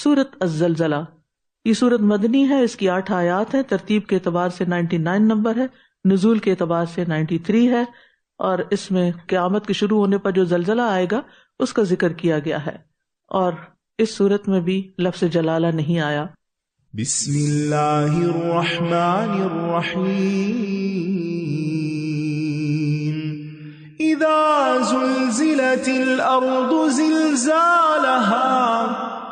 سورۃ الزلزلہ، یہ سورت مدنی ہے، اس کی 8 آیات ہیں، ترتیب کے اعتبار سے 99 نمبر ہے، نزول کے اعتبار سے 93 ہے، اور اس میں قیامت کے شروع ہونے پر جو زلزلہ آئے گا اس کا ذکر کیا گیا ہے، اور اس سورت میں بھی لفظ جلالہ نہیں آیا۔ بسم اللہ الرحمن الرحیم، اذا زلزلت الارض زلزالها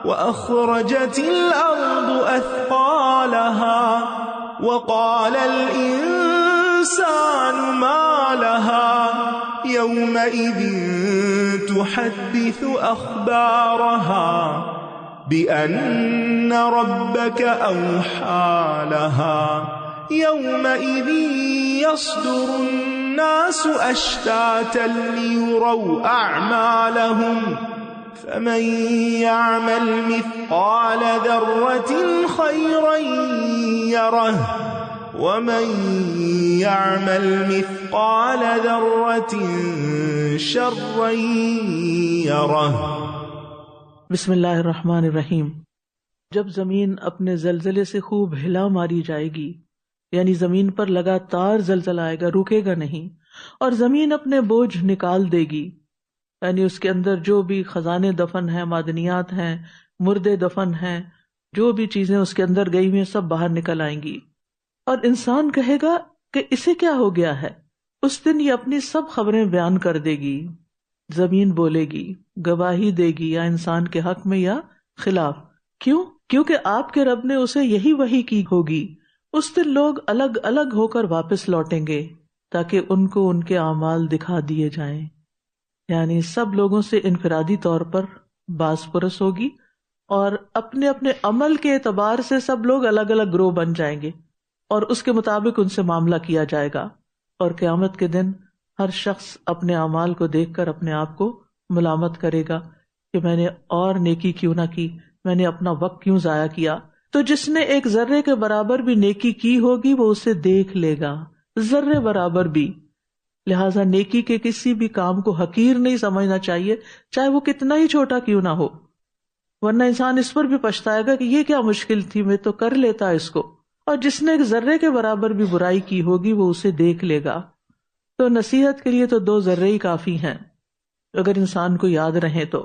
واخرجت الارض اثقالها وقال الانسان ما لها يومئذ تحدث اخبارها بأن ربك أوحى لها يومئذ يصدر الناس أشتاتا ليروا أعمالهم فمن يعمل مثقال ذرة خيرا يره ومن يعمل مثقال ذرة شرا يره۔ بسم اللہ الرحمن الرحیم۔ جب زمین اپنے زلزلے سے خوب ہلا ماری جائے گی، یعنی زمین پر لگاتار زلزلہ آئے گا، رکے گا نہیں، اور زمین اپنے بوجھ نکال دے گی، یعنی اس کے اندر جو بھی خزانے دفن ہیں، معدنیات ہیں، مردے دفن ہیں، جو بھی چیزیں اس کے اندر گئی ہوئی ہیں سب باہر نکل آئیں گی، اور انسان کہے گا کہ اسے کیا ہو گیا ہے۔ اس دن یہ اپنی سب خبریں بیان کر دے گی، زمین بولے گی، گواہی دے گی، یا انسان کے حق میں یا خلاف۔ کیوں؟ کیونکہ آپ کے رب نے اسے یہی وحی کی ہوگی۔ اس دن لوگ الگ الگ ہو کر واپس لوٹیں گے تاکہ ان کو ان کے اعمال دکھا دیے جائیں، یعنی سب لوگوں سے انفرادی طور پر باز پرس ہوگی، اور اپنے اپنے عمل کے اعتبار سے سب لوگ الگ الگ گروہ بن جائیں گے، اور اس کے مطابق ان سے معاملہ کیا جائے گا، اور قیامت کے دن ہر شخص اپنے اعمال کو دیکھ کر اپنے آپ کو ملامت کرے گا کہ میں نے اور نیکی کیوں نہ کی، میں نے اپنا وقت کیوں ضائع کیا۔ تو جس نے ایک ذرے کے برابر بھی نیکی کی ہوگی وہ اسے دیکھ لے گا، ذرے برابر بھی۔ لہٰذا نیکی کے کسی بھی کام کو حقیر نہیں سمجھنا چاہیے، چاہے وہ کتنا ہی چھوٹا کیوں نہ ہو، ورنہ انسان اس پر بھی پچھتائے گا کہ یہ کیا مشکل تھی، میں تو کر لیتا اس کو۔ اور جس نے ایک ذرے کے برابر بھی برائی کی ہوگی وہ اسے دیکھ لے گا۔ تو نصیحت کے لیے تو 2 ذرے ہی کافی ہیں اگر انسان کو یاد رہیں تو،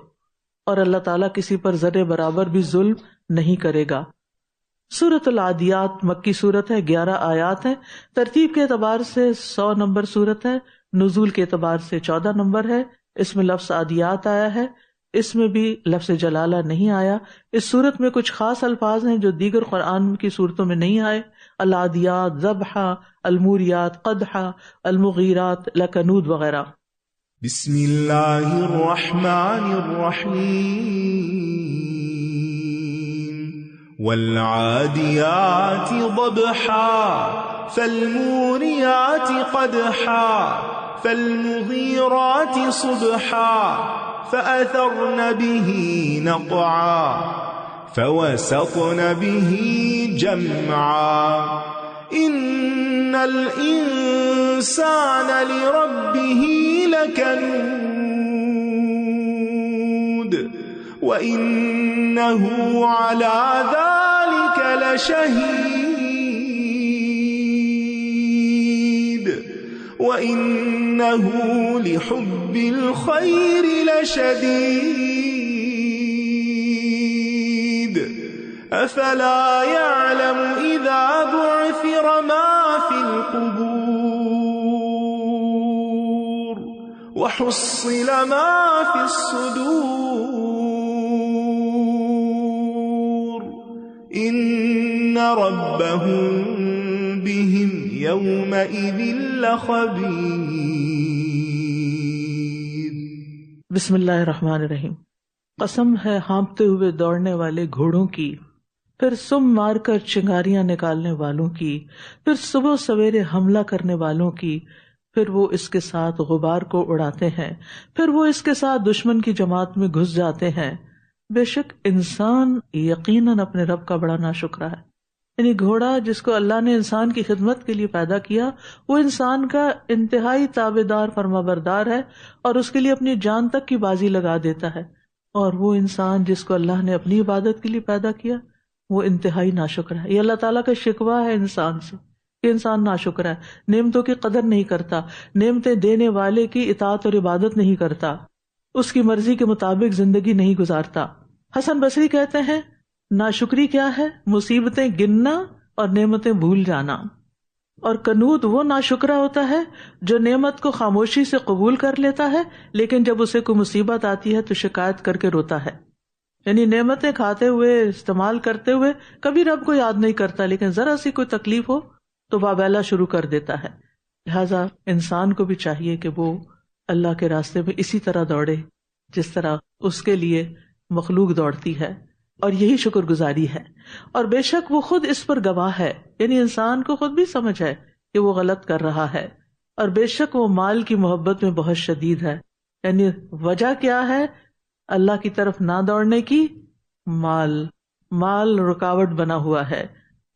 اور اللہ تعالیٰ کسی پر ذرے برابر بھی ظلم نہیں کرے گا۔ سورۃ العادیات مکی سورت ہے، 11 آیات ہیں، ترتیب کے اعتبار سے 100 نمبر سورت ہے، نزول کے اعتبار سے 14 نمبر ہے۔ اس میں لفظ عادیات آیا ہے، اس میں بھی لفظ جلالہ نہیں آیا۔ اس سورت میں کچھ خاص الفاظ ہیں جو دیگر قرآن کی سورتوں میں نہیں آئے، العادیات ذبحا، الموریات قدحا، المغیرات لکنود وغیرہ۔ بسم اللہ الرحمن الرحیم، والعادیات ضبحا فالموریات قدحا فالمغیرات صبحا فأثرن به نقعا فوسطن به جمعا ان الانسان لربه لکنود وانه على ذلك لشهيد وانه لحب الخير لشديد افلا يعلم اذا بعثر ما في القبور وحصل ما في الصدور ان ربهم بهم يومئذ لخبير۔ بسم اللہ الرحمن الرحیم۔ قسم ہے ہانپتے ہوئے دوڑنے والے گھوڑوں کی، پھر سم مار کر چنگاریاں نکالنے والوں کی، پھر صبح سویرے حملہ کرنے والوں کی، پھر وہ اس کے ساتھ غبار کو اڑاتے ہیں، پھر وہ اس کے ساتھ دشمن کی جماعت میں گھس جاتے ہیں۔ بے شک انسان یقیناً اپنے رب کا بڑا ناشکرا ہے۔ یعنی گھوڑا جس کو اللہ نے انسان کی خدمت کے لیے پیدا کیا، وہ انسان کا انتہائی تابعدار فرمانبردار ہے، اور اس کے لیے اپنی جان تک کی بازی لگا دیتا ہے۔ اور وہ انسان جس کو اللہ نے اپنی عبادت کے لیے پیدا کیا وہ انتہائی ناشکر ہے. یہ اللہ تعالیٰ کا شکوہ ہے انسان سے کہ انسان ناشکر ہے، نعمتوں کی قدر نہیں کرتا، نعمتیں دینے والے کی اطاعت اور عبادت نہیں کرتا، اس کی مرضی کے مطابق زندگی نہیں گزارتا. حسن بصری کہتے ہیں ناشکری کیا ہے؟ مصیبتیں گننا اور نعمتیں بھول جانا. اور کنود وہ ناشکرا ہوتا ہے جو نعمت کو خاموشی سے قبول کر لیتا ہے لیکن جب اسے کوئی مصیبت آتی ہے تو شکایت کر کے روتا ہے. یعنی نعمتیں کھاتے ہوئے استعمال کرتے ہوئے کبھی رب کو یاد نہیں کرتا، لیکن ذرا سی کوئی تکلیف ہو تو بابیلا شروع کر دیتا ہے. لہذا انسان کو بھی چاہیے کہ وہ اللہ کے راستے میں اسی طرح دوڑے جس طرح اس کے لیے مخلوق دوڑتی ہے، اور یہی شکر گزاری ہے. اور بے شک وہ خود اس پر گواہ ہے، یعنی انسان کو خود بھی سمجھ ہے کہ وہ غلط کر رہا ہے، اور بے شک وہ مال کی محبت میں بہت شدید ہے. یعنی وجہ کیا ہے اللہ کی طرف نہ دوڑنے کی؟ مال رکاوٹ بنا ہوا ہے.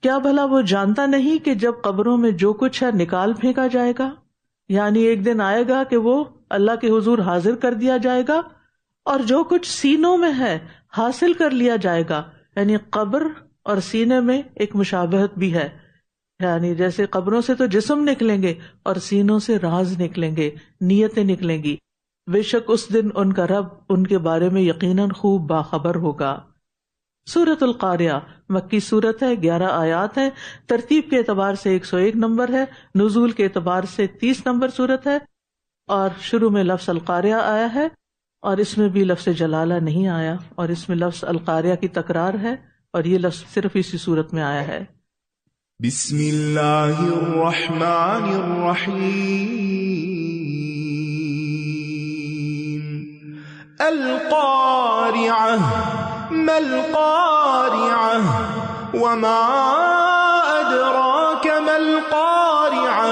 کیا بھلا وہ جانتا نہیں کہ جب قبروں میں جو کچھ ہے نکال پھینکا جائے گا؟ یعنی ایک دن آئے گا کہ وہ اللہ کے حضور حاضر کر دیا جائے گا، اور جو کچھ سینوں میں ہے حاصل کر لیا جائے گا. یعنی قبر اور سینے میں ایک مشابہت بھی ہے، یعنی جیسے قبروں سے تو جسم نکلیں گے اور سینوں سے راز نکلیں گے، نیتیں نکلیں گی. بے شک اس دن ان کا رب ان کے بارے میں یقیناً خوب باخبر ہوگا. سورۃ القاریہ مکی سورت ہے، 11 آیات ہیں. ترتیب کے اعتبار سے 101 نمبر ہے، نزول کے اعتبار سے 30 نمبر سورت ہے، اور شروع میں لفظ القاریہ آیا ہے، اور اس میں بھی لفظ جلالہ نہیں آیا، اور اس میں لفظ القاریہ کی تکرار ہے، اور یہ لفظ صرف اسی صورت میں آیا ہے. بسم اللہ الرحمن الرحیم. القارعة ما القارعة وما أدراك ما القارعة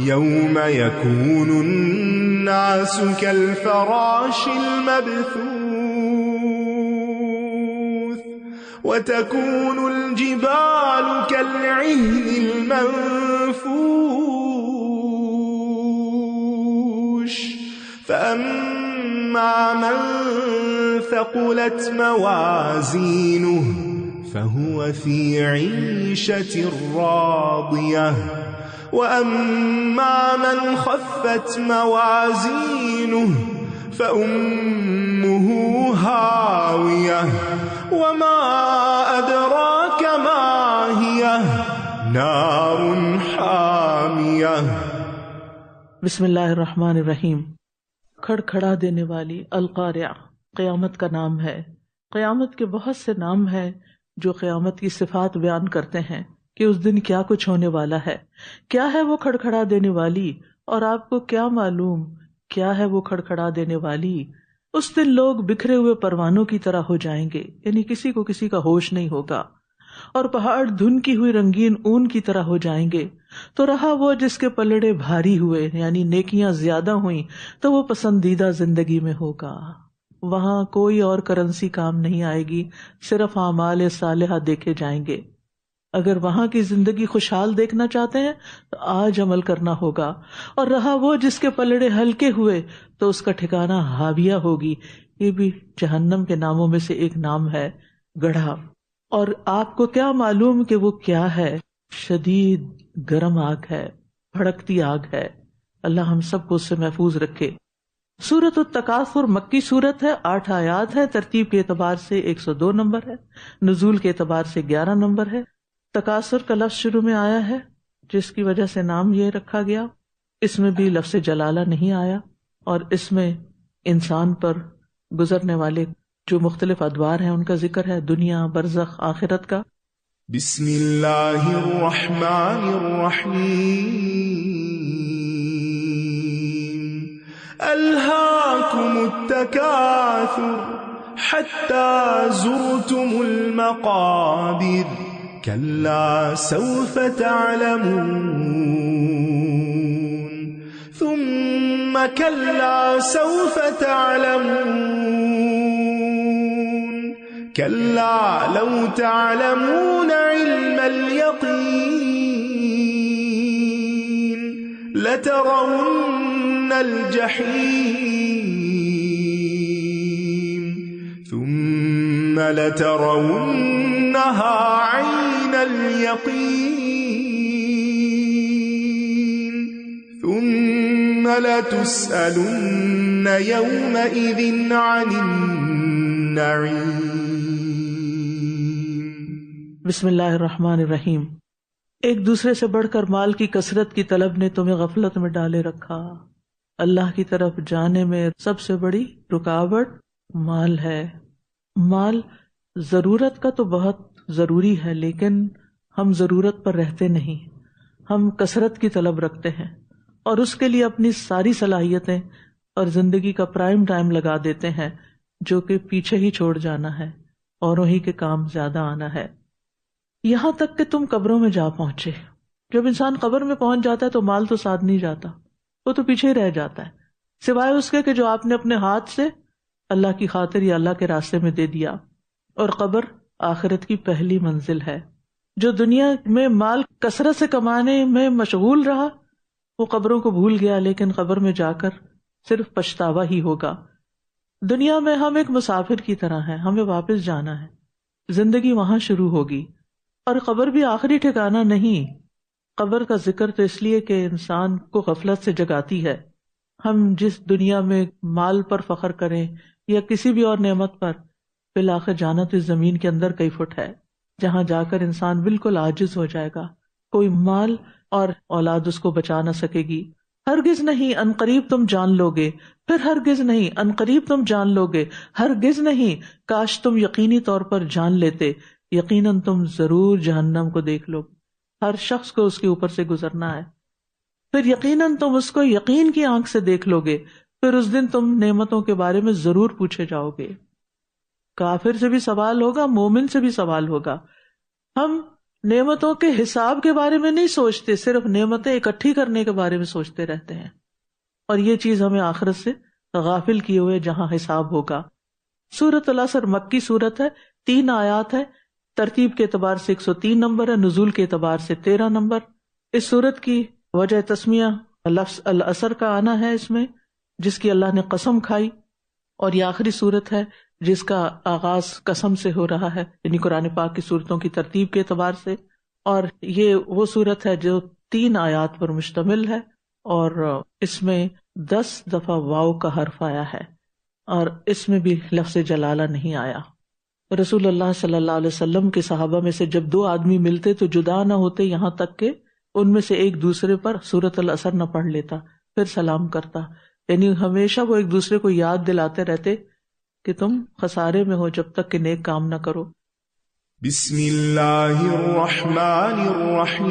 يوم يكون الناس كالفراش المبثوث وتكون الجبال كالعهن المنفوش فأما من ثقلت موازينه فهو في عيشة راضية وأما من خفت موازينه فأمه هاوية وما أدراك ما هي نار حامية. بسم اللہ الرحمن الرحیم. کھڑکھڑا دینے والی، القارعہ قیامت کا نام ہے. قیامت کے بہت سے نام ہیں جو قیامت کی صفات بیان کرتے ہیں کہ اس دن کیا کچھ ہونے والا ہے. کیا ہے وہ کھڑکھڑا دینے والی، اور آپ کو کیا معلوم کیا ہے وہ کھڑکھڑا دینے والی؟ اس دن لوگ بکھرے ہوئے پروانوں کی طرح ہو جائیں گے، یعنی کسی کو کسی کا ہوش نہیں ہوگا، اور پہاڑ دھنکی ہوئی رنگین اون کی طرح ہو جائیں گے. تو رہا وہ جس کے پلڑے بھاری ہوئے، یعنی نیکیاں زیادہ ہوئیں تو وہ پسندیدہ زندگی میں ہوگا. وہاں کوئی اور کرنسی کام نہیں آئے گی، صرف اعمال صالحہ دیکھے جائیں گے. اگر وہاں کی زندگی خوشحال دیکھنا چاہتے ہیں تو آج عمل کرنا ہوگا. اور رہا وہ جس کے پلڑے ہلکے ہوئے تو اس کا ٹھکانہ ہاویہ ہوگی. یہ بھی جہنم کے ناموں میں سے ایک نام ہے، گڑھا. اور آپ کو کیا معلوم کہ وہ کیا ہے؟ شدید گرم آگ ہے، بھڑکتی آگ ہے. اللہ ہم سب کو اس سے محفوظ رکھے. سورۃ التکاثر مکی سورت ہے، 8 آیات ہے. ترتیب کے اعتبار سے 102 نمبر ہے، نزول کے اعتبار سے 11 نمبر ہے. تکاثر کا لفظ شروع میں آیا ہے جس کی وجہ سے نام یہ رکھا گیا. اس میں بھی لفظ جلالہ نہیں آیا، اور اس میں انسان پر گزرنے والے جو مختلف ادوار ہیں ان کا ذکر ہے، دنیا، برزخ، آخرت کا. بسم اللہ الرحمن الرحیم. الہاکم التکاثر حتی زرتم المقابر کلا سوف تعلمون ثم کلا سوف تعلمون کلا لو تعلمون علم اليقین لترون الجحیم لترونها عين اليقين ثم لتسألن يومئذ عن النعيم۔ بسم اللہ الرحمن الرحیم۔ ایک دوسرے سے بڑھ کر مال کی کثرت کی طلب نے تمہیں غفلت میں ڈالے رکھا۔ اللہ کی طرف جانے میں سب سے بڑی رکاوٹ مال ہے۔ مال ضرورت کا تو بہت ضروری ہے، لیکن ہم ضرورت پر رہتے نہیں، ہم کثرت کی طلب رکھتے ہیں اور اس کے لیے اپنی ساری صلاحیتیں اور زندگی کا پرائم ٹائم لگا دیتے ہیں، جو کہ پیچھے ہی چھوڑ جانا ہے، اوروں ہی کے کام زیادہ آنا ہے۔ یہاں تک کہ تم قبروں میں جا پہنچے۔ جب انسان قبر میں پہنچ جاتا ہے تو مال تو ساتھ نہیں جاتا، وہ تو پیچھے ہی رہ جاتا ہے، سوائے اس کے کہ جو آپ نے اپنے ہاتھ سے اللہ کی خاطر یا اللہ کے راستے میں دے دیا۔ اور قبر آخرت کی پہلی منزل ہے۔ جو دنیا میں مال کثرت سے کمانے میں مشغول رہا وہ قبروں کو بھول گیا، لیکن قبر میں جا کر صرف پچھتاوا ہی ہوگا۔ دنیا میں ہم ایک مسافر کی طرح ہیں، ہمیں واپس جانا ہے، زندگی وہاں شروع ہوگی، اور قبر بھی آخری ٹھکانہ نہیں۔ قبر کا ذکر تو اس لیے کہ انسان کو غفلت سے جگاتی ہے۔ ہم جس دنیا میں مال پر فخر کریں یا کسی بھی اور نعمت پر، بالآخر جانا تو اس زمین کے اندر کئی فٹ ہے، جہاں جا کر انسان بالکل عاجز ہو جائے گا۔ کوئی مال اور اولاد اس کو بچا نہ سکے گی۔ ہرگز نہیں، عنقریب تم جان لو گے، پھر ہرگز نہیں، عنقریب تم جان لو گے، ہرگز نہیں، کاش تم یقینی طور پر جان لیتے، یقیناً تم ضرور جہنم کو دیکھ لو۔ ہر شخص کو اس کے اوپر سے گزرنا ہے، پھر یقیناً تم اس کو یقین کی آنکھ سے دیکھ لو گے، پھر اس دن تم نعمتوں کے بارے میں ضرور پوچھے جاؤ گے۔ کافر سے بھی سوال ہوگا، مومن سے بھی سوال ہوگا۔ ہم نعمتوں کے حساب کے بارے میں نہیں سوچتے، صرف نعمتیں اکٹھی کرنے کے بارے میں سوچتے رہتے ہیں، اور یہ چیز ہمیں آخرت سے غافل کیے ہوئے جہاں حساب ہوگا۔ سورۃ العصر مکی سورت ہے، 3 آیات ہے، ترتیب کے اعتبار سے 103 نمبر ہے، نزول کے اعتبار سے 13 نمبر۔ اس سورت کی وجہ تسمیہ لفظ العصر کا آنا ہے اس میں، جس کی اللہ نے قسم کھائی، اور یہ آخری سورت ہے جس کا آغاز قسم سے ہو رہا ہے، یعنی قرآن پاک کی سورتوں کی ترتیب کے اعتبار سے۔ اور یہ وہ سورت ہے جو 3 آیات پر مشتمل ہے، اور اس میں 10 دفعہ واو کا حرف آیا ہے، اور اس میں بھی لفظ جلالہ نہیں آیا۔ رسول اللہ صلی اللہ علیہ وسلم کے صحابہ میں سے جب 2 آدمی ملتے تو جدا نہ ہوتے، یہاں تک کہ ان میں سے ایک دوسرے پر سورۃ العصر نہ پڑھ لیتا، پھر سلام کرتا، یعنی ہمیشہ وہ ایک دوسرے کو یاد دلاتے رہتے کہ تم خسارے میں ہو جب تک کہ نیک کام نہ کرو۔ بسم اللہ الرحمن الرحیم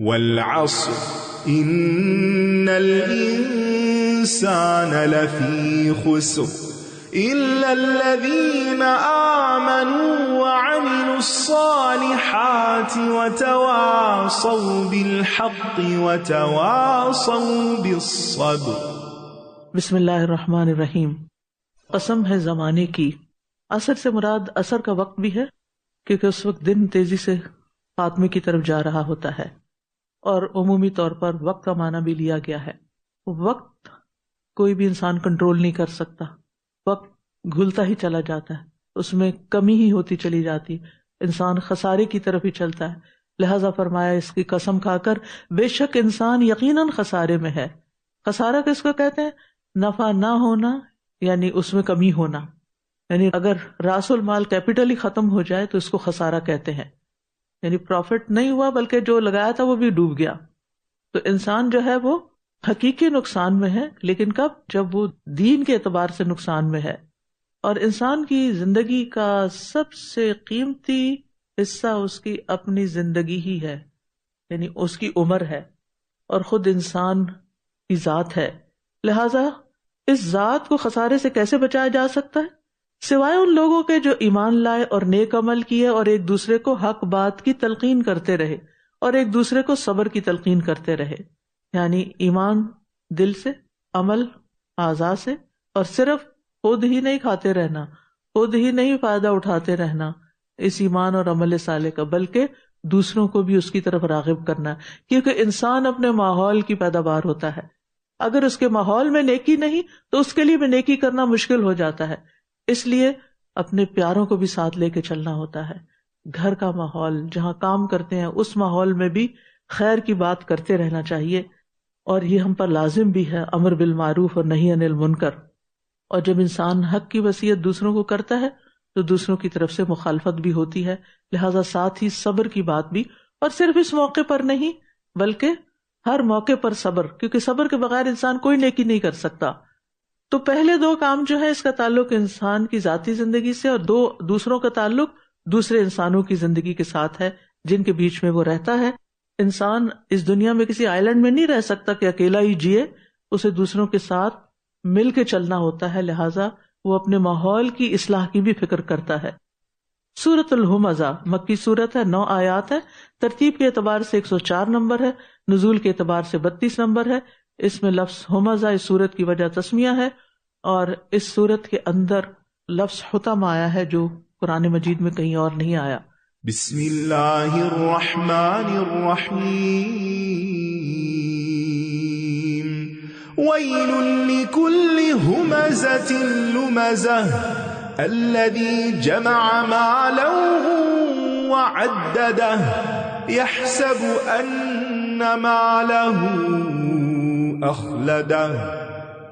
والعصر ان الانسان لفی خسر الا الذین آمنوا وعملوا الصالحات وتواصوا بالحق وتواصوا بالصبر۔ بسم اللہ الرحمن الرحیم۔ قسم ہے زمانے کی۔ عصر سے مراد عصر کا وقت بھی ہے، کیونکہ اس وقت دن تیزی سے خاتمے کی طرف جا رہا ہوتا ہے، اور عمومی طور پر وقت کا معنی بھی لیا گیا ہے۔ وقت کوئی بھی انسان کنٹرول نہیں کر سکتا، وقت گھلتا ہی چلا جاتا ہے، اس میں کمی ہی ہوتی چلی جاتی، انسان خسارے کی طرف ہی چلتا ہے۔ لہذا فرمایا اس کی قسم کھا کر، بے شک انسان یقیناً خسارے میں ہے۔ خسارہ کس کو کہتے ہیں؟ نفع نہ ہونا، یعنی اس میں کمی ہونا، یعنی اگر راس المال کیپٹل ہی ختم ہو جائے تو اس کو خسارہ کہتے ہیں، یعنی پروفٹ نہیں ہوا بلکہ جو لگایا تھا وہ بھی ڈوب گیا۔ تو انسان جو ہے وہ حقیقی نقصان میں ہے، لیکن کب؟ جب وہ دین کے اعتبار سے نقصان میں ہے۔ اور انسان کی زندگی کا سب سے قیمتی حصہ اس کی اپنی زندگی ہی ہے، یعنی اس کی عمر ہے، اور خود انسان کی ذات ہے۔ لہذا اس ذات کو خسارے سے کیسے بچایا جا سکتا ہے؟ سوائے ان لوگوں کے جو ایمان لائے اور نیک عمل کیے اور ایک دوسرے کو حق بات کی تلقین کرتے رہے اور ایک دوسرے کو صبر کی تلقین کرتے رہے، یعنی ایمان دل سے، عمل اعضاء سے، اور صرف خود ہی نہیں کھاتے رہنا، خود ہی نہیں فائدہ اٹھاتے رہنا اس ایمان اور عمل صالح کا، بلکہ دوسروں کو بھی اس کی طرف راغب کرنا ہے، کیونکہ انسان اپنے ماحول کی پیداوار ہوتا ہے۔ اگر اس کے ماحول میں نیکی نہیں تو اس کے لیے بھی نیکی کرنا مشکل ہو جاتا ہے. اس لیے اپنے پیاروں کو بھی ساتھ لے کے چلنا ہوتا ہے. گھر کا ماحول جہاں کام کرتے ہیں اس ماحول میں بھی خیر کی بات کرتے رہنا چاہیے، اور یہ ہم پر لازم بھی ہے، امر بالمعروف اور نہی عن المنکر. اور جب انسان حق کی وصیت دوسروں کو کرتا ہے تو دوسروں کی طرف سے مخالفت بھی ہوتی ہے، لہذا ساتھ ہی صبر کی بات بھی، اور صرف اس موقع پر نہیں بلکہ ہر موقع پر صبر، کیونکہ صبر کے بغیر انسان کوئی نیکی نہیں کر سکتا. تو پہلے دو کام جو ہے اس کا تعلق انسان کی ذاتی زندگی سے، اور دوسروں کا تعلق دوسرے انسانوں کی زندگی کے ساتھ ہے جن کے بیچ میں وہ رہتا ہے. انسان اس دنیا میں کسی آئی لینڈ میں نہیں رہ سکتا کہ اکیلا ہی جیے، اسے دوسروں کے ساتھ مل کے چلنا ہوتا ہے، لہٰذا وہ اپنے ماحول کی اصلاح کی بھی فکر کرتا ہے. سورۃ الہمزہ مکی سورت ہے، 9 آیات ہے، ترتیب کے اعتبار سے 104 نمبر ہے، نزول کے اعتبار سے 32 نمبر ہے. اس میں لفظ ہمزہ اس سورت کی وجہ تسمیہ ہے، اور اس سورت کے اندر لفظ حطم آیا ہے جو قرآن مجید میں کہیں اور نہیں آیا. بسم اللہ الرحمن الرحیم ویل لکل ہمزۃ لمزہ الذی جمع مالا وعددہ یحسب ان مالہ اخلدہ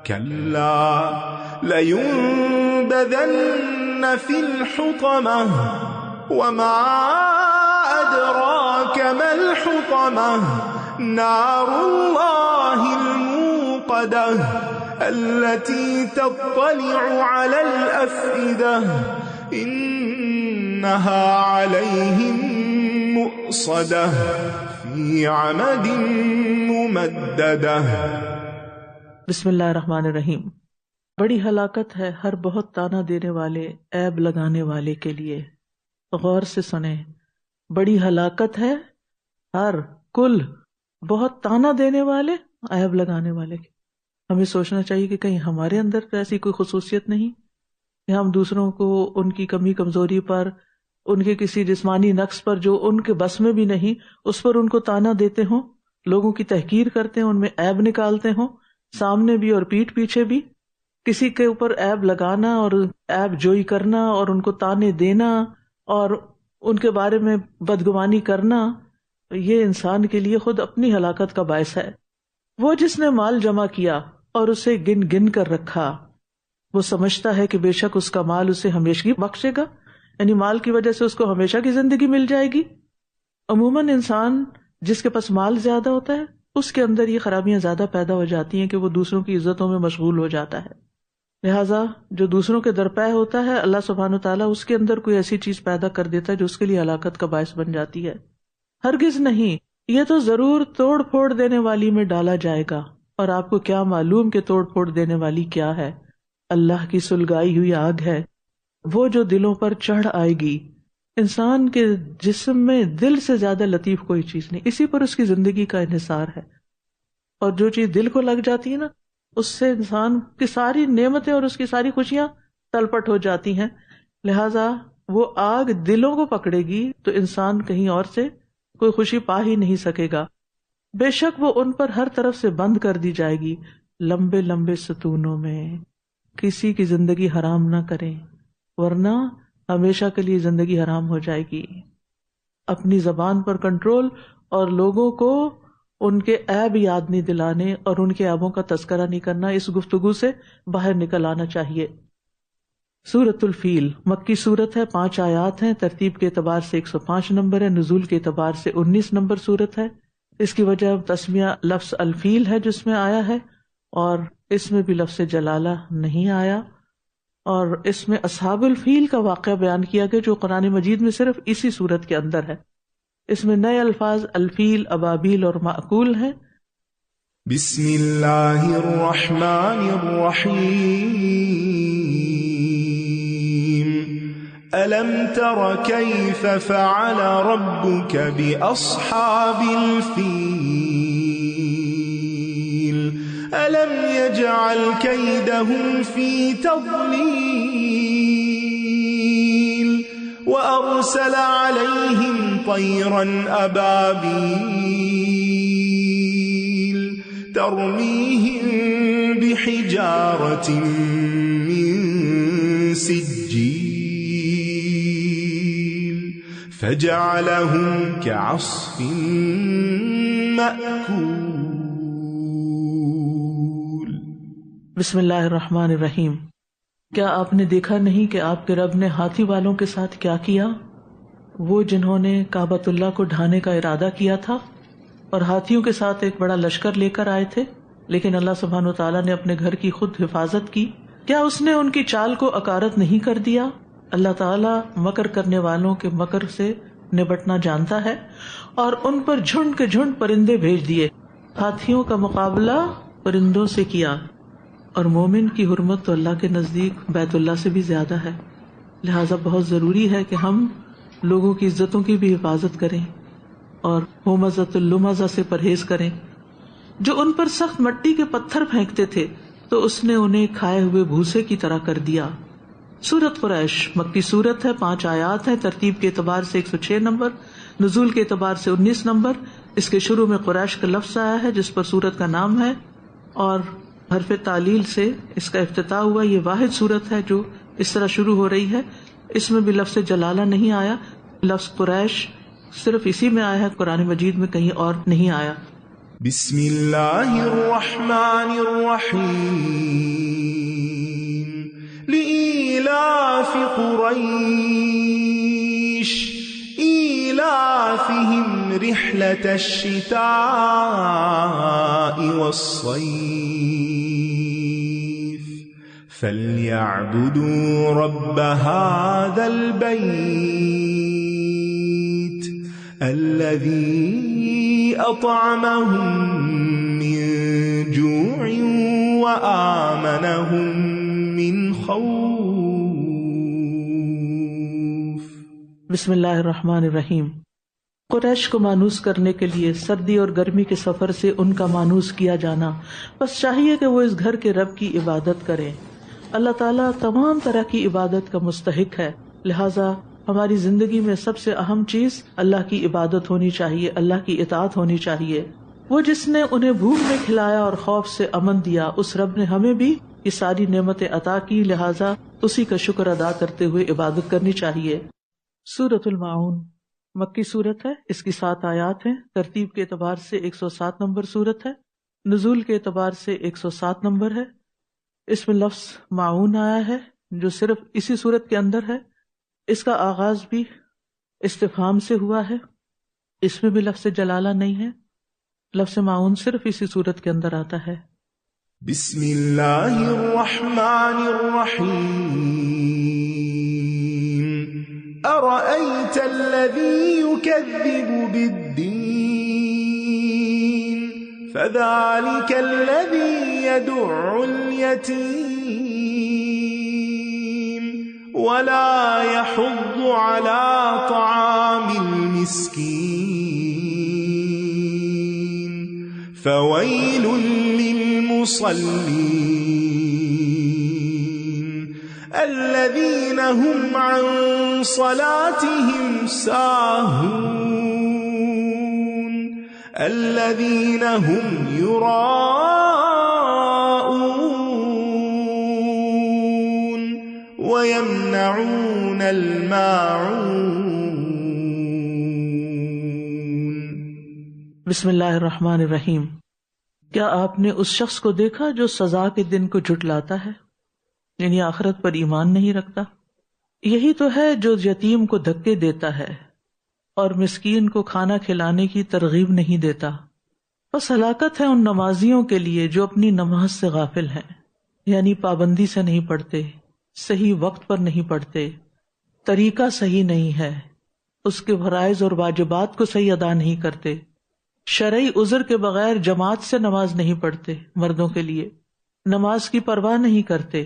کلا لینبذن فی الحطمہ وما ادراک ما الحطمہ نار اللہ الموقدہ التي تطلع على الأفئدة إنها عليهم مؤصدة في عمد ممددة. بسم اللہ الرحمن الرحیم. بڑی ہلاکت ہے ہر بہت تانا دینے والے، عیب لگانے والے کے لیے. غور سے سنیں، بڑی ہلاکت ہے ہر کل بہت تانا دینے والے، عیب لگانے والے. ہمیں سوچنا چاہیے کہ کہیں ہمارے اندر ایسی کوئی خصوصیت نہیں کہ ہم دوسروں کو ان کی کمی کمزوری پر، ان کے کسی جسمانی نقص پر جو ان کے بس میں بھی نہیں، اس پر ان کو تانا دیتے ہوں، لوگوں کی تحقیر کرتے ہیں، ان میں عیب نکالتے ہوں، سامنے بھی اور پیٹھ پیچھے بھی. کسی کے اوپر عیب لگانا اور عیب جوئی کرنا اور ان کو تانے دینا اور ان کے بارے میں بدگمانی کرنا، یہ انسان کے لیے خود اپنی ہلاکت کا باعث ہے. وہ جس نے مال جمع کیا اور اسے گن گن کر رکھا، وہ سمجھتا ہے کہ بے شک اس کا مال اسے ہمیشگی بخشے گا، یعنی مال کی وجہ سے اس کو ہمیشہ کی زندگی مل جائے گی. عموماً انسان جس کے پاس مال زیادہ ہوتا ہے اس کے اندر یہ خرابیاں زیادہ پیدا ہو جاتی ہیں کہ وہ دوسروں کی عزتوں میں مشغول ہو جاتا ہے. لہٰذا جو دوسروں کے درپے ہوتا ہے، اللہ سبحانہ وتعالیٰ اس کے اندر کوئی ایسی چیز پیدا کر دیتا ہے جو اس کے لیے ہلاکت کا باعث بن جاتی ہے. ہرگز نہیں، یہ تو ضرور توڑ پھوڑ دینے والی میں ڈالا جائے گا، اور آپ کو کیا معلوم کہ توڑ پھوڑ دینے والی کیا ہے؟ اللہ کی سلگائی ہوئی آگ ہے، وہ جو دلوں پر چڑھ آئے گی. انسان کے جسم میں دل سے زیادہ لطیف کوئی چیز نہیں، اسی پر اس کی زندگی کا انحصار ہے. اور جو چیز دل کو لگ جاتی ہے نا، اس سے انسان کی ساری نعمتیں اور اس کی ساری خوشیاں تلپٹ ہو جاتی ہیں. لہذا وہ آگ دلوں کو پکڑے گی تو انسان کہیں اور سے کوئی خوشی پا ہی نہیں سکے گا. بے شک وہ ان پر ہر طرف سے بند کر دی جائے گی، لمبے لمبے ستونوں میں. کسی کی زندگی حرام نہ کریں ورنہ ہمیشہ کے لیے زندگی حرام ہو جائے گی. اپنی زبان پر کنٹرول اور لوگوں کو ان کے عیب یاد نہیں دلانے اور ان کے عیبوں کا تذکرہ نہیں کرنا، اس گفتگو سے باہر نکل آنا چاہیے. سورۃ الفیل مکی سورت ہے، 5 آیات ہیں، ترتیب کے اعتبار سے 105 نمبر ہے، نزول کے اعتبار سے 19 نمبر سورت ہے. اس کی وجہ تسمیہ لفظ الفیل ہے جس میں آیا ہے، اور اس میں بھی لفظ جلالہ نہیں آیا. اور اس میں اصحاب الفیل کا واقعہ بیان کیا گیا جو قرآن مجید میں صرف اسی سورت کے اندر ہے. اس میں نئے الفاظ الفیل، ابابیل اور معقول ہیں. بسم اللہ الرحمن الرحیم ألم تر كيف فعل ربك بأصحاب الفيل ألم يجعل كيدهم في تضليل وأرسل عليهم طيرا أبابيل ترميهم حجارة من سجيل فجعلهم كعصف مأكول. بسم اللہ الرحمن الرحیم. کیا آپ نے دیکھا نہیں کہ آپ کے رب نے ہاتھی والوں کے ساتھ کیا کیا؟ وہ جنہوں نے کعبۃ اللہ کو ڈھانے کا ارادہ کیا تھا اور ہاتھیوں کے ساتھ ایک بڑا لشکر لے کر آئے تھے، لیکن اللہ سبحانہ و تعالیٰ نے اپنے گھر کی خود حفاظت کی. کیا اس نے ان کی چال کو اکارت نہیں کر دیا؟ اللہ تعالیٰ مکر کرنے والوں کے مکر سے نبٹنا جانتا ہے، اور ان پر جھنڈ کے جھنڈ پرندے بھیج دیے. ہاتھیوں کا مقابلہ پرندوں سے کیا، اور مومن کی حرمت تو اللہ کے نزدیک بیت اللہ سے بھی زیادہ ہے. لہٰذا بہت ضروری ہے کہ ہم لوگوں کی عزتوں کی بھی حفاظت کریں اور ہمزۃ اللمزہ سے پرہیز کریں. جو ان پر سخت مٹی کے پتھر پھینکتے تھے تو اس نے انہیں کھائے ہوئے بھوسے کی طرح کر دیا. سورت قریش مکی سورت ہے، 5 آیات ہیں. ترتیب کے اعتبار سے 106 نمبر، نزول کے اعتبار سے 19 نمبر. اس کے شروع میں قریش کا لفظ آیا ہے جس پر سورت کا نام ہے، اور حرف تعلیل سے اس کا افتتاح ہوا. یہ واحد سورت ہے جو اس طرح شروع ہو رہی ہے. اس میں بھی لفظ جلالہ نہیں آیا. لفظ قریش صرف اسی میں آیا ہے، قرآن مجید میں کہیں اور نہیں آیا. بسم اللہ الرحمن الرحیم. لإیلاف قریش إِيلَافِهِمْ رِحْلَةَ الشِّتَاءِ وَالصَّيْفِ فَلْيَعْبُدُوا رَبَّ هَذَا الْبَيْتِ الَّذِي أَطْعَمَهُم مِّن جُوعٍ وَآمَنَهُم مِّن خَوْفٍ. بسم اللہ الرحمن الرحیم. قریش کو مانوس کرنے کے لیے سردی اور گرمی کے سفر سے ان کا مانوس کیا جانا، بس چاہیے کہ وہ اس گھر کے رب کی عبادت کریں. اللہ تعالیٰ تمام طرح کی عبادت کا مستحق ہے، لہٰذا ہماری زندگی میں سب سے اہم چیز اللہ کی عبادت ہونی چاہیے، اللہ کی اطاعت ہونی چاہیے. وہ جس نے انہیں بھوک میں کھلایا اور خوف سے امن دیا، اس رب نے ہمیں بھی یہ ساری نعمتیں عطا کی، لہٰذا اسی کا شکر ادا کرتے ہوئے عبادت کرنی چاہیے. سورۃ الماعون مکی سورت ہے، اس کی 7 آیات ہیں. ترتیب کے اعتبار سے 107 نمبر سورت ہے، نزول کے اعتبار سے 107 نمبر ہے. اس میں لفظ معون آیا ہے جو صرف اسی سورت کے اندر ہے. اس کا آغاز بھی استفہام سے ہوا ہے. اس میں بھی لفظ جلالہ نہیں ہے. لفظ معون صرف اسی سورت کے اندر آتا ہے. بسم اللہ الرحمن الرحیم. أرأيت الذي يكذب بالدين فذلك الذي يدع اليتيم ولا يحض على طعام المسكين فويل للمصلين الذين هم عن صلاتهم ساهون الذين هم يراءون ويمنعون الماعون. بسم اللہ الرحمن الرحیم. کیا آپ نے اس شخص کو دیکھا جو سزا کے دن کو جھٹلاتا ہے، یعنی آخرت پر ایمان نہیں رکھتا؟ یہی تو ہے جو یتیم کو دھکے دیتا ہے اور مسکین کو کھانا کھلانے کی ترغیب نہیں دیتا. بس ہلاکت ہے ان نمازیوں کے لیے جو اپنی نماز سے غافل ہیں، یعنی پابندی سے نہیں پڑھتے، صحیح وقت پر نہیں پڑھتے، طریقہ صحیح نہیں ہے، اس کے فرائض اور واجبات کو صحیح ادا نہیں کرتے، شرعی عذر کے بغیر جماعت سے نماز نہیں پڑھتے، مردوں کے لیے نماز کی پرواہ نہیں کرتے،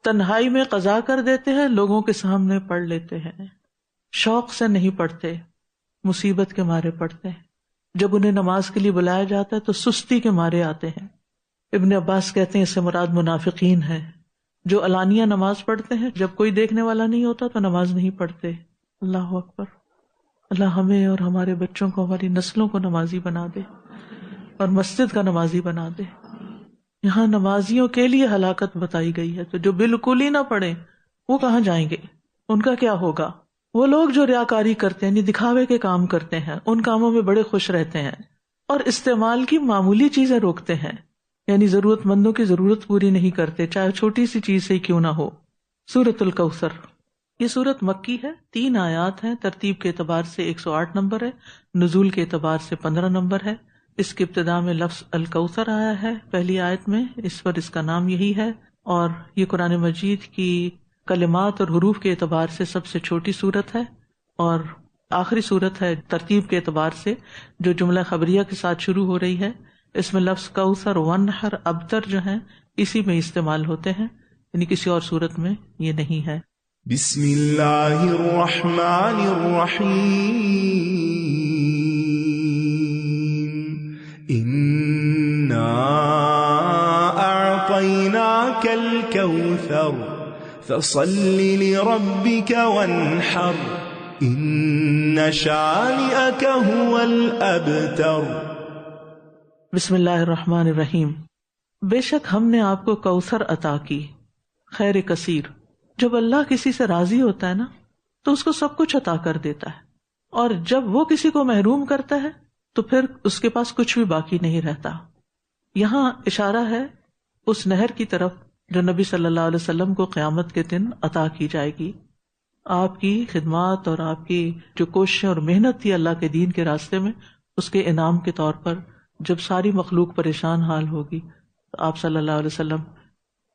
تنہائی میں قضا کر دیتے ہیں، لوگوں کے سامنے پڑھ لیتے ہیں، شوق سے نہیں پڑھتے، مصیبت کے مارے پڑھتے ہیں. جب انہیں نماز کے لیے بلایا جاتا ہے تو سستی کے مارے آتے ہیں. ابن عباس کہتے ہیں اس سے مراد منافقین ہے جو علانیہ نماز پڑھتے ہیں، جب کوئی دیکھنے والا نہیں ہوتا تو نماز نہیں پڑھتے. اللہ اکبر. اللہ ہمیں اور ہمارے بچوں کو، ہماری نسلوں کو نمازی بنا دے اور مسجد کا نمازی بنا دے. یہاں نمازیوں کے لیے ہلاکت بتائی گئی ہے، تو جو بالکل ہی نہ پڑھیں وہ کہاں جائیں گے، ان کا کیا ہوگا؟ وہ لوگ جو ریاکاری کرتے ہیں، یعنی دکھاوے کے کام کرتے ہیں، ان کاموں میں بڑے خوش رہتے ہیں اور استعمال کی معمولی چیزیں روکتے ہیں، یعنی ضرورت مندوں کی ضرورت پوری نہیں کرتے، چاہے چھوٹی سی چیز سے ہی کیوں نہ ہو۔ سورۃ الکوثر، یہ سورت مکی ہے، 3 آیات ہیں، ترتیب کے اعتبار سے 108 نمبر ہے، نزول کے اعتبار سے 15 نمبر ہے۔ اس کی ابتدا میں لفظ الکوثر آیا ہے پہلی آیت میں، اس پر اس کا نام یہی ہے، اور یہ قرآن مجید کی کلمات اور حروف کے اعتبار سے سب سے چھوٹی سورت ہے اور آخری سورت ہے ترتیب کے اعتبار سے، جو جملہ خبریہ کے ساتھ شروع ہو رہی ہے۔ اس میں لفظ کوثر، ونہر، ابتر جو ہیں اسی میں استعمال ہوتے ہیں، یعنی کسی اور صورت میں یہ نہیں ہے۔ بسم اللہ الرحمن الرحیم، انا اعطیناک الکوثر فصل لربک وانحر ان شانئک هو الابتر۔ بسم اللہ الرحمن الرحیم، بے شک ہم نے آپ کو کوثر عطا کی، خیر کثیر۔ جب اللہ کسی سے راضی ہوتا ہے نا تو اس کو سب کچھ عطا کر دیتا ہے، اور جب وہ کسی کو محروم کرتا ہے تو پھر اس کے پاس کچھ بھی باقی نہیں رہتا۔ یہاں اشارہ ہے اس نہر کی طرف جو نبی صلی اللہ علیہ وسلم کو قیامت کے دن عطا کی جائے گی۔ آپ کی خدمات اور آپ کی جو کوششیں اور محنت تھی اللہ کے دین کے راستے میں، اس کے انعام کے طور پر جب ساری مخلوق پریشان حال ہوگی تو آپ صلی اللہ علیہ وسلم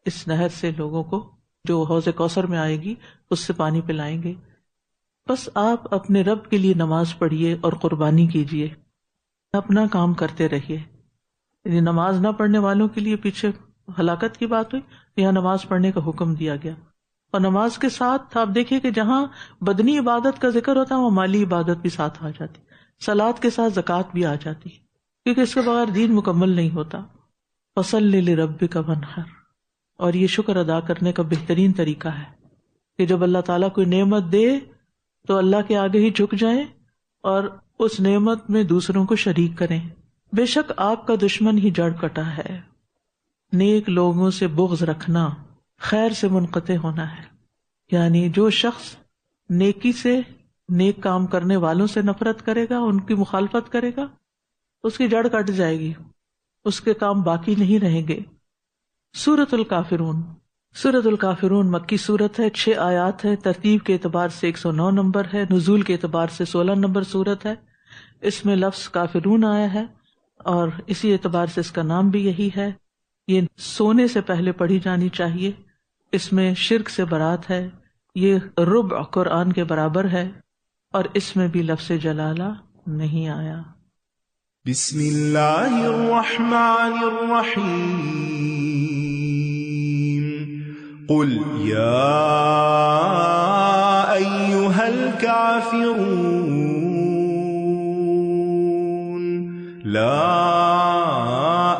اس نہر سے لوگوں کو جو حوض کوثر میں آئے گی اس سے پانی پلائیں گے۔ بس آپ اپنے رب کے لیے نماز پڑھیے اور قربانی کیجیے، اپنا کام کرتے رہیے۔ یعنی نماز نہ پڑھنے والوں کے لیے پیچھے ہلاکت کی بات ہوئی، یہاں نماز پڑھنے کا حکم دیا گیا، اور نماز کے ساتھ آپ دیکھیے کہ جہاں بدنی عبادت کا ذکر ہوتا ہے وہاں مالی عبادت بھی ساتھ آ جاتی، صلاۃ کے ساتھ زکوٰۃ بھی آ جاتی، کیونکہ اس کے بغیر دین مکمل نہیں ہوتا۔ فصل لربک وانحر، اور یہ شکر ادا کرنے کا بہترین طریقہ ہے کہ جب اللہ تعالیٰ کوئی نعمت دے تو اللہ کے آگے ہی جھک جائیں اور اس نعمت میں دوسروں کو شریک کریں۔ بے شک آپ کا دشمن ہی جڑ کٹا ہے، نیک لوگوں سے بغض رکھنا خیر سے منقطع ہونا ہے، یعنی جو شخص نیکی سے، نیک کام کرنے والوں سے نفرت کرے گا، ان کی مخالفت کرے گا، اس کی جڑ کٹ جائے گی، اس کے کام باقی نہیں رہیں گے۔ سورۃ الکافرون، سورۃ الکافرون مکی سورت ہے، 6 آیات ہے، ترتیب کے اعتبار سے 109 نمبر ہے، نزول کے اعتبار سے 16 نمبر سورت ہے۔ اس میں لفظ کافرون آیا ہے اور اسی اعتبار سے اس کا نام بھی یہی ہے۔ یہ سونے سے پہلے پڑھی جانی چاہیے، اس میں شرک سے برات ہے، یہ ربع قرآن کے برابر ہے، اور اس میں بھی لفظ جلالہ نہیں آیا۔ بسم اللہ الرحمن الرحیم، قل یا ایہا الکافرون لا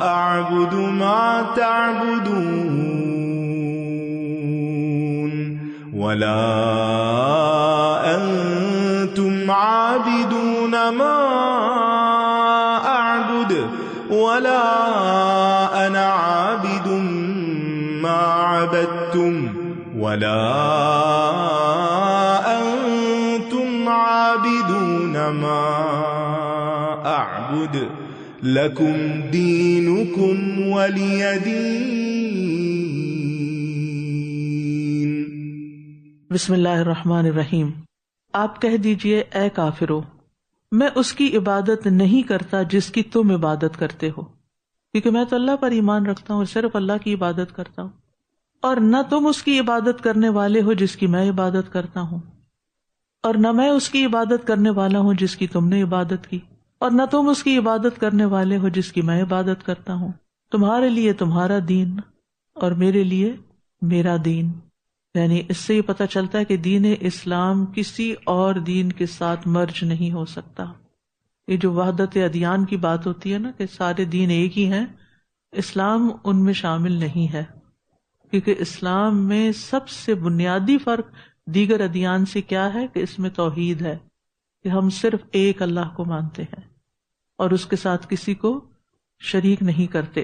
اعبد ما تعبدون ولا انتم عابدون ما اعبد ولا انا عابد ما عبدتم ولا انتم عابدون ما اعبد لکم دینکم ولی دین۔ بسم اللہ الرحمن الرحیم، آپ کہہ دیجئے اے کافرو، میں اس کی عبادت نہیں کرتا جس کی تم عبادت کرتے ہو، کیونکہ میں تو اللہ پر ایمان رکھتا ہوں اور صرف اللہ کی عبادت کرتا ہوں، اور نہ تم اس کی عبادت کرنے والے ہو جس کی میں عبادت کرتا ہوں، اور نہ میں اس کی عبادت کرنے والا ہوں جس کی تم نے عبادت کی، اور نہ تم اس کی عبادت کرنے والے ہو جس کی میں عبادت کرتا ہوں۔ تمہارے لیے تمہارا دین اور میرے لیے میرا دین۔ یعنی اس سے یہ پتہ چلتا ہے کہ دین اسلام کسی اور دین کے ساتھ مرج نہیں ہو سکتا۔ یہ جو وحدت ادیان کی بات ہوتی ہے نا کہ سارے دین ایک ہی ہیں، اسلام ان میں شامل نہیں ہے، کیونکہ اسلام میں سب سے بنیادی فرق دیگر ادیان سے کیا ہے کہ اس میں توحید ہے، کہ ہم صرف ایک اللہ کو مانتے ہیں اور اس کے ساتھ کسی کو شریک نہیں کرتے۔